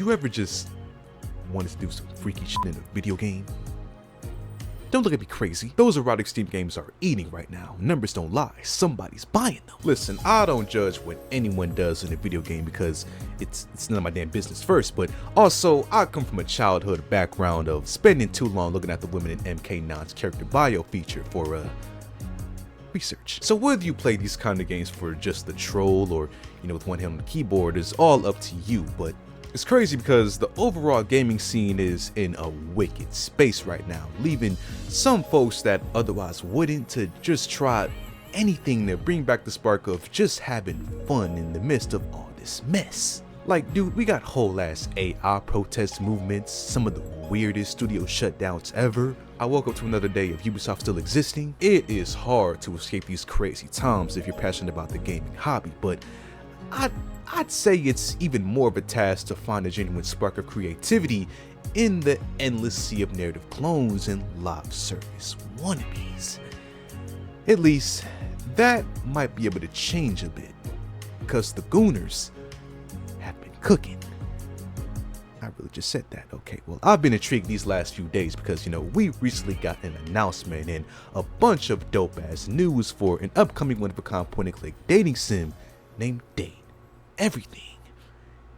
you ever just wanted to do some freaky shit in a video game? Don't look at me crazy. Those erotic Steam games are eating right now. Numbers don't lie. Somebody's buying them. Listen, I don't judge what anyone does in a video game because it's none of my damn business first, but also I come from a childhood background of spending too long looking at the women in MK9's character bio feature for research. So whether you play these kind of games for just the troll or, with one hand on the keyboard is all up to you, but it's crazy because the overall gaming scene is in a wicked space right now, leaving some folks that otherwise wouldn't to just try anything to bring back the spark of just having fun in the midst of all this mess. Like, dude, we got whole ass AI protest movements, some of the weirdest studio shutdowns ever. I woke up to another day of Ubisoft still existing. It is hard to escape these crazy times if you're passionate about the gaming hobby, but I'd say it's even more of a task to find a genuine spark of creativity in the endless sea of narrative clones and live service wannabes. At least, that might be able to change a bit, because the Gooners have been cooking. I really just said that. Okay, well, I've been intrigued these last few days because, we recently got an announcement and a bunch of dope-ass news for an upcoming one-of-a-kind point-and-click dating sim named Date Everything.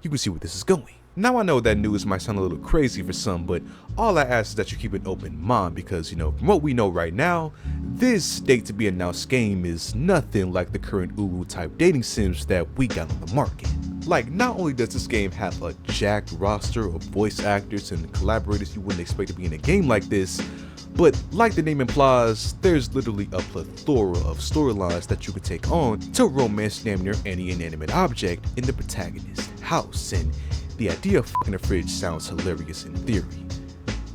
You can see where this is going. Now I know that news might sound a little crazy for some, but all I ask is that you keep an open mind because, from what we know right now, this date to be announced game is nothing like the current Uwu type dating sims that we got on the market. Like, not only does this game have a jacked roster of voice actors and collaborators you wouldn't expect to be in a game like this, but like the name implies, there's literally a plethora of storylines that you can take on to romance damn near any inanimate object in the protagonist's house, and the idea of fucking a fridge sounds hilarious in theory.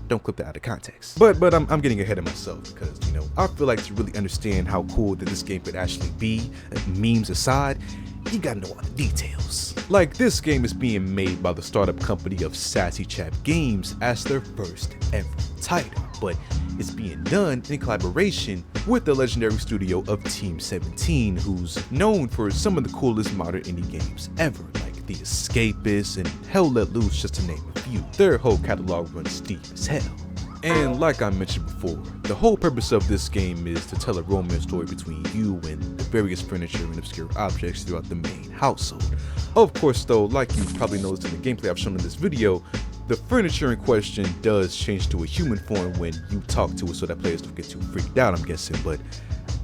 Don't clip that out of context. But I'm getting ahead of myself because, I feel like to really understand how cool that this game could actually be, memes aside, you gotta know all the details. Like, this game is being made by the startup company of Sassy Chap Games as their first ever title, but it's being done in collaboration with the legendary studio of Team 17, who's known for some of the coolest modern indie games ever, like The Escapist and Hell Let Loose, just to name a few. Their whole catalog runs deep as hell. And like I mentioned before, the whole purpose of this game is to tell a romance story between you and the various furniture and obscure objects throughout the main household. Of course though, like you probably noticed in the gameplay I've shown in this video, the furniture in question does change to a human form when you talk to it so that players don't get too freaked out, I'm guessing, but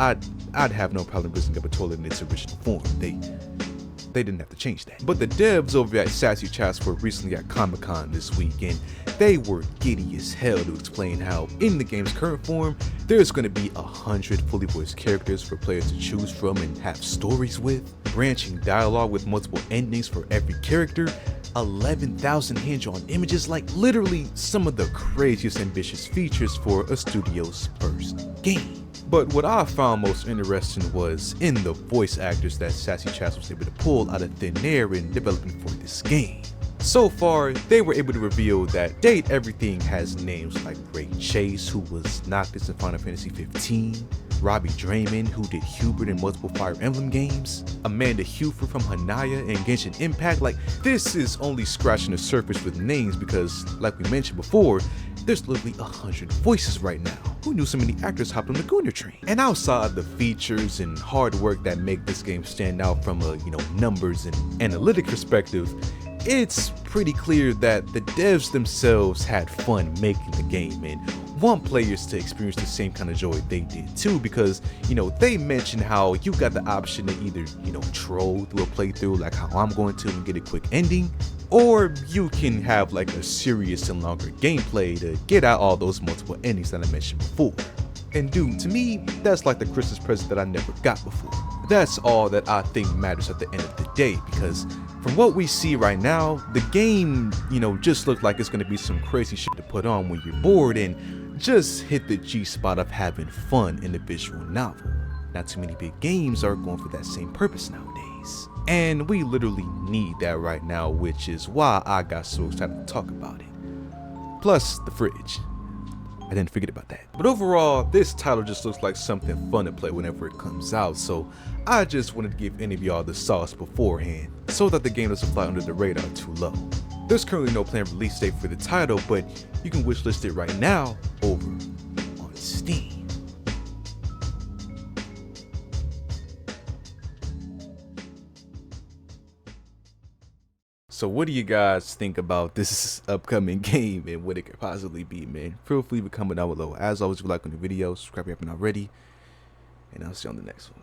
I'd have no problem visiting up a toilet in its original form. They didn't have to change that. But the devs over at Sassy Chats were recently at Comic-Con this week, and they were giddy as hell to explain how, in the game's current form, there's going to be 100 fully voiced characters for players to choose from and have stories with, branching dialogue with multiple endings for every character, 11,000 hand-drawn images, like literally some of the craziest ambitious features for a studio's first game. But what I found most interesting was in the voice actors that Sassy Chats was able to pull out of thin air in developing for this game. So far, they were able to reveal that Date Everything has names like Ray Chase, who was Noctis in Final Fantasy 15, Robbie Draymond, who did Hubert in multiple Fire Emblem games, Amanda Huford from Hanaya and Genshin Impact. Like, this is only scratching the surface with names because, like we mentioned before, there's literally 100 voices right now. Who knew so many actors hopped on the Gooner train? And outside the features and hard work that make this game stand out from a, numbers and analytic perspective, it's pretty clear that the devs themselves had fun making the game and want players to experience the same kind of joy they did too, because they mentioned how you got the option to either troll through a playthrough like how I'm going to and get a quick ending, or you can have like a serious and longer gameplay to get out all those multiple endings that I mentioned before. And dude, to me, that's like the Christmas present that I never got before. That's all that I think matters at the end of the day, because from what we see right now, the game, just looked like it's going to be some crazy shit to put on when you're bored and just hit the G spot of having fun in the visual novel. Not too many big games are going for that same purpose nowadays. And we literally need that right now, which is why I got so excited to talk about it. Plus, the fridge. I didn't forget about that. But overall, this title just looks like something fun to play whenever it comes out, so I just wanted to give any of y'all the sauce beforehand, so that the game doesn't fly under the radar too low. There's currently no planned release date for the title, but you can wishlist it right now over on Steam. So what do you guys think about this upcoming game and what it could possibly be, man? Feel free to comment down below. As always, if you like on the video, subscribe if you haven't already, and I'll see you on the next one.